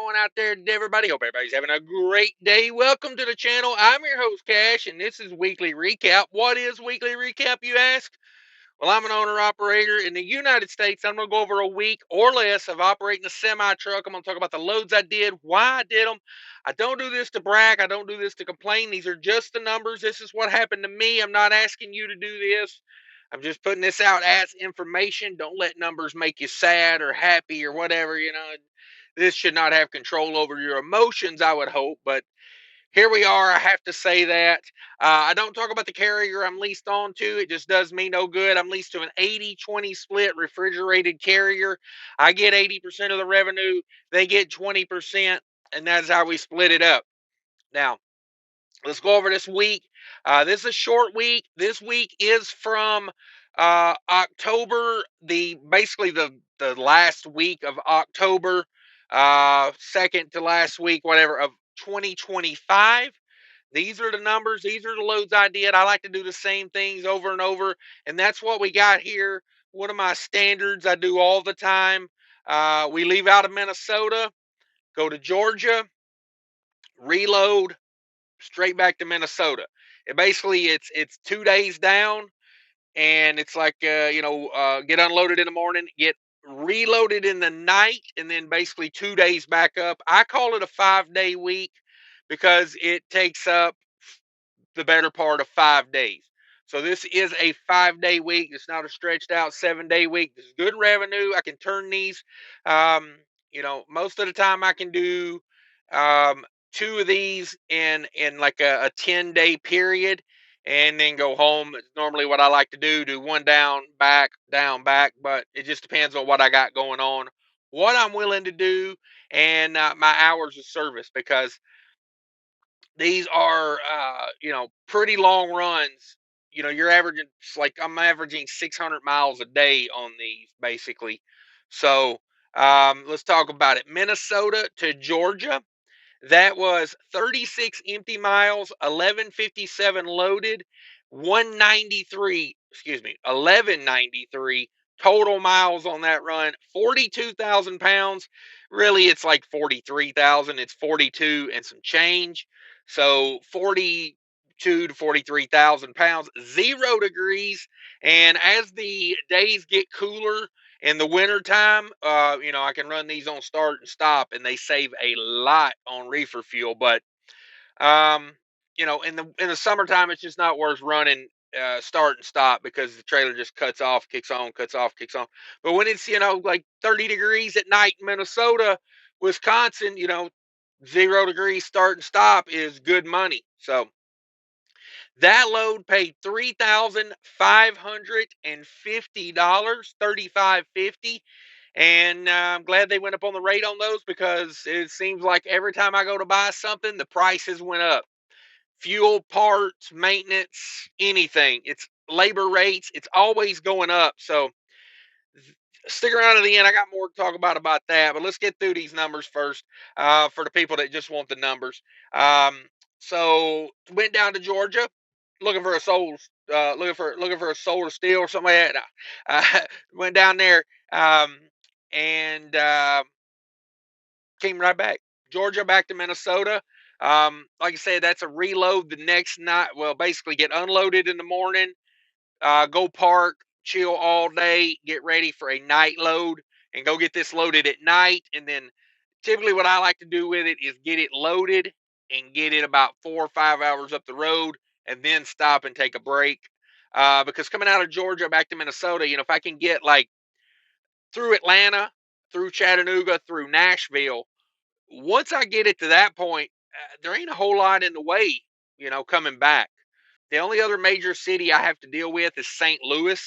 going out there to everybody? Hope everybody's having a great day. Welcome to the channel. I'm your host, Cash, and this is Weekly Recap. What is Weekly Recap, you ask? Well, I'm an owner-operator in the United States. I'm going to go over a week or less of operating a semi-truck. I'm going to talk about the loads I did, why I did them. I don't do this to brag. I don't do this to complain. These are just the numbers. This is what happened to me. I'm not asking you to do this. I'm just putting this out as information. Don't let numbers make you sad or happy or whatever, This should not have control over your emotions, I would hope, but here we are. I have to say that. I don't talk about the carrier I'm leased on to. It just does me no good. I'm leased to an 80-20 split refrigerated carrier. I get 80% of the revenue. They get 20%, and that's how we split it up. Now, let's go over this week. This is a short week. This week is from October, basically the last week of October, second to last week, whatever, of 2025. These are the numbers. These are the loads I did. I like to do the same things over and over, and that's what we got here. One of my standards I do all the time. We leave out of Minnesota, go to Georgia, reload, straight back to Minnesota. It's 2 days down, and it's like get unloaded in the morning, get reloaded in the night, and then basically 2 days back up. I call it a 5-day week because it takes up the better part of 5 days. So this is a 5-day week. It's not a stretched out 7-day week. This is good revenue. I can turn these. Most of the time I can do 2 of these in like a 10-day period, and then go home. It's normally what I like to do. Do one down, back, but it just depends on what I got going on, what I'm willing to do, and my hours of service, because these are, pretty long runs. You're averaging, I'm averaging 600 miles a day on these, basically. So, let's talk about it. Minnesota to Georgia, that was 36 empty miles, 1157 loaded, 1193 total miles on that run, 42,000 pounds. Really, it's like 43,000. It's 42 and some change. So 42 to 43,000 pounds, 0 degrees. And as the days get cooler in the wintertime, I can run these on start and stop, and they save a lot on reefer fuel. But in the summertime, it's just not worth running start and stop, because the trailer just cuts off, kicks on, cuts off, kicks on. But when it's like 30 degrees at night in Minnesota, Wisconsin, 0 degrees start and stop is good money. So that load paid $3,550, $35.50. And I'm glad they went up on the rate on those, because it seems like every time I go to buy something, the prices went up. Fuel, parts, maintenance, anything. It's labor rates. It's always going up. So stick around to the end. I got more to talk about that. But let's get through these numbers first, for the people that just want the numbers. So went down to Georgia, looking for a soul, looking for a soul to steal or something like that. Went down there, and came right back. Georgia back to Minnesota. Like I said, that's a reload the next night. Well, basically get unloaded in the morning, go park, chill all day, get ready for a night load, and go get this loaded at night. And then typically what I like to do with it is get it loaded and get it about 4 or 5 hours up the road, and then stop and take a break. Because coming out of Georgia back to Minnesota, if I can get like through Atlanta, through Chattanooga, through Nashville, once I get it to that point, there ain't a whole lot in the way, coming back. The only other major city I have to deal with is St. Louis,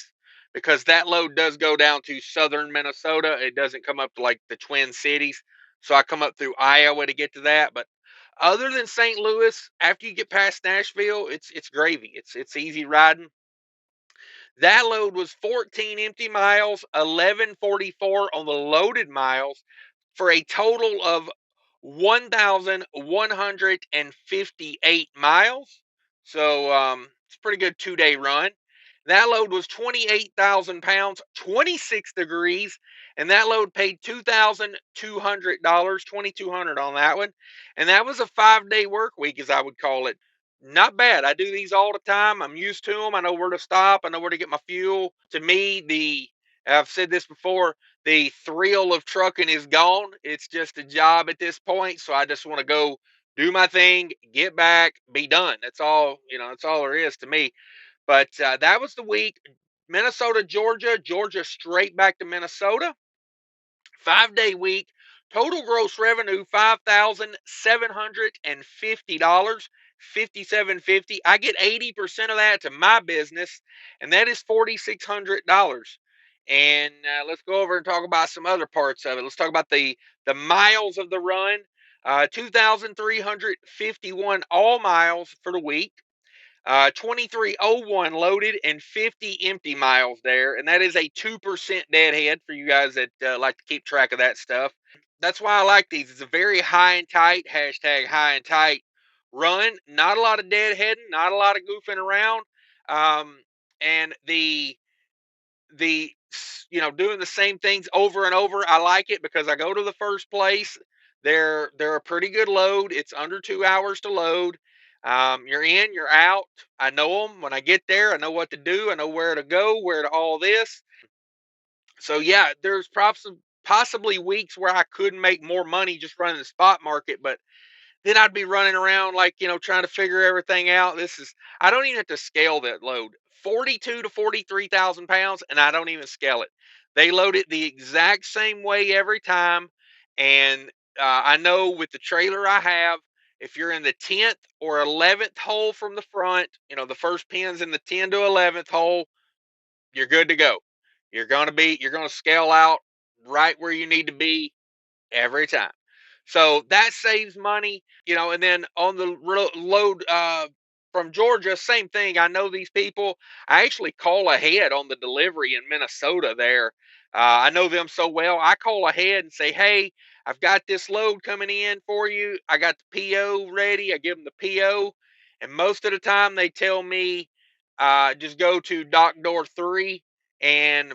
because that load does go down to southern Minnesota. It doesn't come up to like the Twin Cities. So I come up through Iowa to get to that. But other than St. Louis, after you get past Nashville, it's gravy. It's easy riding. That load was 14 empty miles, 1144 on the loaded miles, for a total of 1,158 miles. So it's a pretty good 2-day run. That load was 28,000 pounds, 26 degrees, and that load paid $2,200, 2,200 on that one. And that was a 5-day work week, as I would call it. Not bad. I do these all the time. I'm used to them. I know where to stop. I know where to get my fuel. To me, I've said this before, the thrill of trucking is gone. It's just a job at this point. So I just want to go do my thing, get back, be done. That's all, that's all there is to me. But that was the week. Minnesota, Georgia, Georgia straight back to Minnesota. 5-day week. Total gross revenue $5,750. 57.50. I get 80% of that to my business, and that is $4,600. And let's go over and talk about some other parts of it. Let's talk about the miles of the run. 2,351 all miles for the week. 2301 loaded and 50 empty miles there. And that is a 2% deadhead for you guys that like to keep track of that stuff. That's why I like these. It's a very high and tight, hashtag high and tight run. Not a lot of deadheading, not a lot of goofing around. And the doing the same things over and over, I like it because I go to the first place. They're a pretty good load. It's under 2 hours to load. You're in, you're out. I know them when I get there. I know what to do. I know where to go, where to all this. So yeah, there's possibly weeks where I could make more money just running the spot market, but then I'd be running around like, trying to figure everything out. I don't even have to scale that load. 42 to 43,000 pounds, and I don't even scale it. They load it the exact same way every time. And I know with the trailer I have, if you're in the 10th or 11th hole from the front, the first pin's in the 10 to 11th hole, you're good to go. You're going to scale out right where you need to be every time. So that saves money, and then on the load from Georgia, same thing. I know these people. I actually call ahead on the delivery in Minnesota there. I know them so well. I call ahead and say, hey, I've got this load coming in for you. I got the PO ready. I give them the PO. And most of the time they tell me, just go to dock door 3 and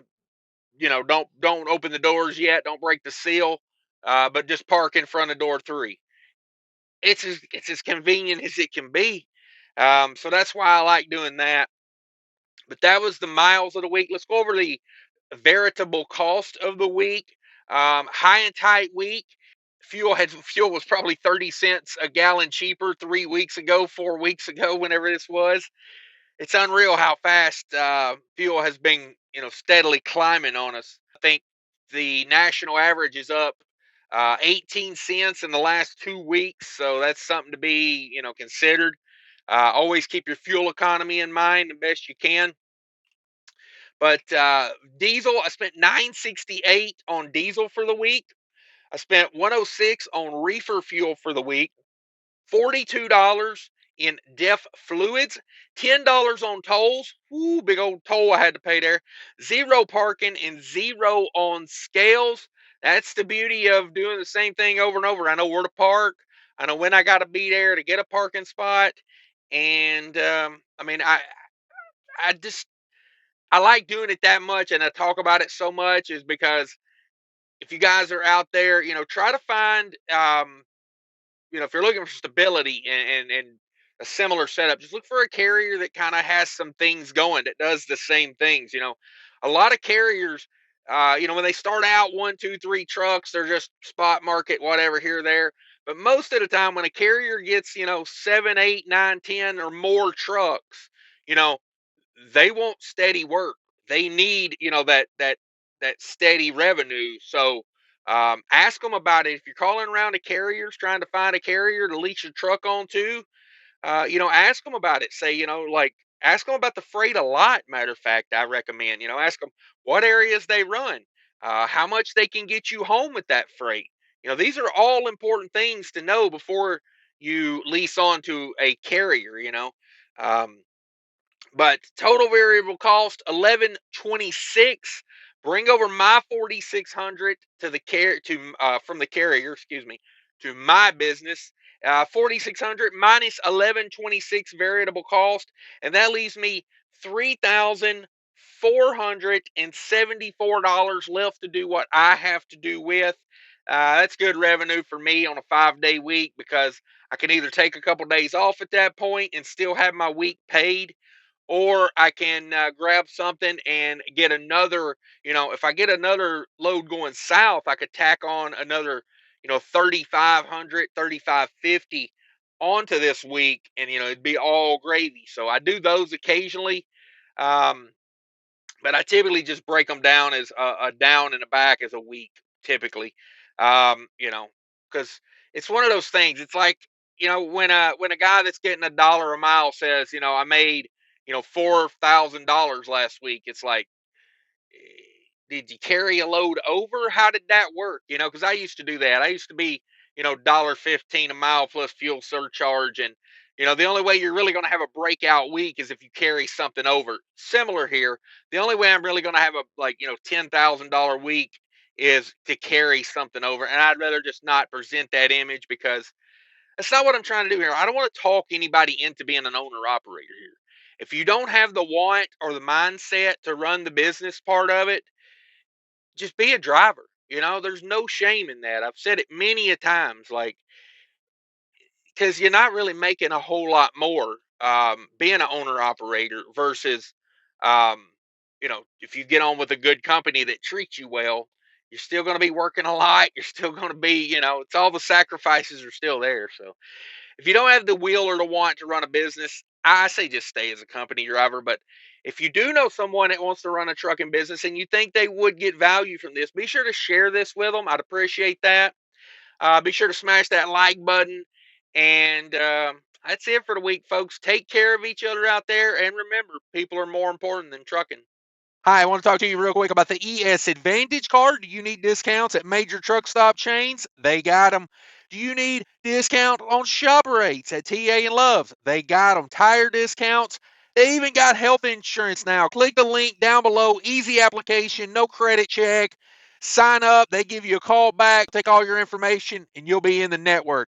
don't open the doors yet, don't break the seal, but just park in front of door 3. It's as convenient as it can be. So that's why I like doing that. But that was the miles of the week. Let's go over the veritable cost of the week. High and tight week. Fuel was probably 30 cents a gallon cheaper 3 weeks ago, 4 weeks ago, whenever this was. It's unreal how fast fuel has been, steadily climbing on us. I think the national average is up 18 cents in the last 2 weeks, so that's something to be, considered. Always keep your fuel economy in mind the best you can. But diesel, I spent $9.68 on diesel for the week. I spent $106 on reefer fuel for the week. $42 in DEF fluids, $10 on tolls. Ooh, big old toll I had to pay there. 0 parking and 0 on scales. That's the beauty of doing the same thing over and over. I know where to park. I know when I got to be there to get a parking spot. And I just I like doing it that much, and I talk about it so much is because if you guys are out there, try to find if you're looking for stability and a similar setup, just look for a carrier that kind of has some things going that does the same things. A lot of carriers, when they start out 1, 2, 3 trucks, they're just spot market, whatever here, there. But most of the time, when a carrier gets, 7, 8, 9, 10 or more trucks, you know, they want steady work. They need, that steady revenue. So ask them about it. If you're calling around to carriers trying to find a carrier to lease your truck onto, ask them about it. Say, ask them about the freight a lot. Matter of fact, I recommend, ask them what areas they run, how much they can get you home with that freight. These are all important things to know before you lease onto a carrier. Um, but total variable cost 1126. Bring over my 4600 to the from the carrier, excuse me, to my business. 4600 minus 1126 variable cost, and that leaves me $3,474 left to do what I have to do with. That's good revenue for me on a 5-day week because I can either take a couple days off at that point and still have my week paid, or I can grab something and get another. If I get another load going south, I could tack on another, 3,500, 3,550 onto this week, and it'd be all gravy. So I do those occasionally, um, but I typically just break them down as a down and a back as a week, typically. Because it's one of those things. It's like, when a guy that's getting $1 a mile says, I made, $4,000 last week. It's like, did you carry a load over? How did that work? Because I used to do that. I used to be, $1.15 a mile plus fuel surcharge. And, the only way you're really going to have a breakout week is if you carry something over. Similar here. The only way I'm really going to have a, like, $10,000 week is to carry something over. And I'd rather just not present that image because that's not what I'm trying to do here. I don't want to talk anybody into being an owner operator here. If you don't have the want or the mindset to run the business part of it, just be a driver. There's no shame in that. I've said it many a times, like, because you're not really making a whole lot more being an owner operator versus, if you get on with a good company that treats you well, you're still going to be working a lot. You're still going to be, it's all the sacrifices are still there. So if you don't have the will or the want to run a business, I say just stay as a company driver. But if you do know someone that wants to run a trucking business and you think they would get value from this, be sure to share this with them. I'd appreciate that. Be sure to smash that like button. And that's it for the week, folks. Take care of each other out there. And remember, people are more important than trucking. Hi, I want to talk to you real quick about the ES Advantage card. Do you need discounts at major truck stop chains? They got them. Do you need discount on shop rates at TA and Loves? They got them. Tire discounts. They even got health insurance now. Click the link down below. Easy application, no credit check. Sign up. They give you a call back, take all your information, and you'll be in the network.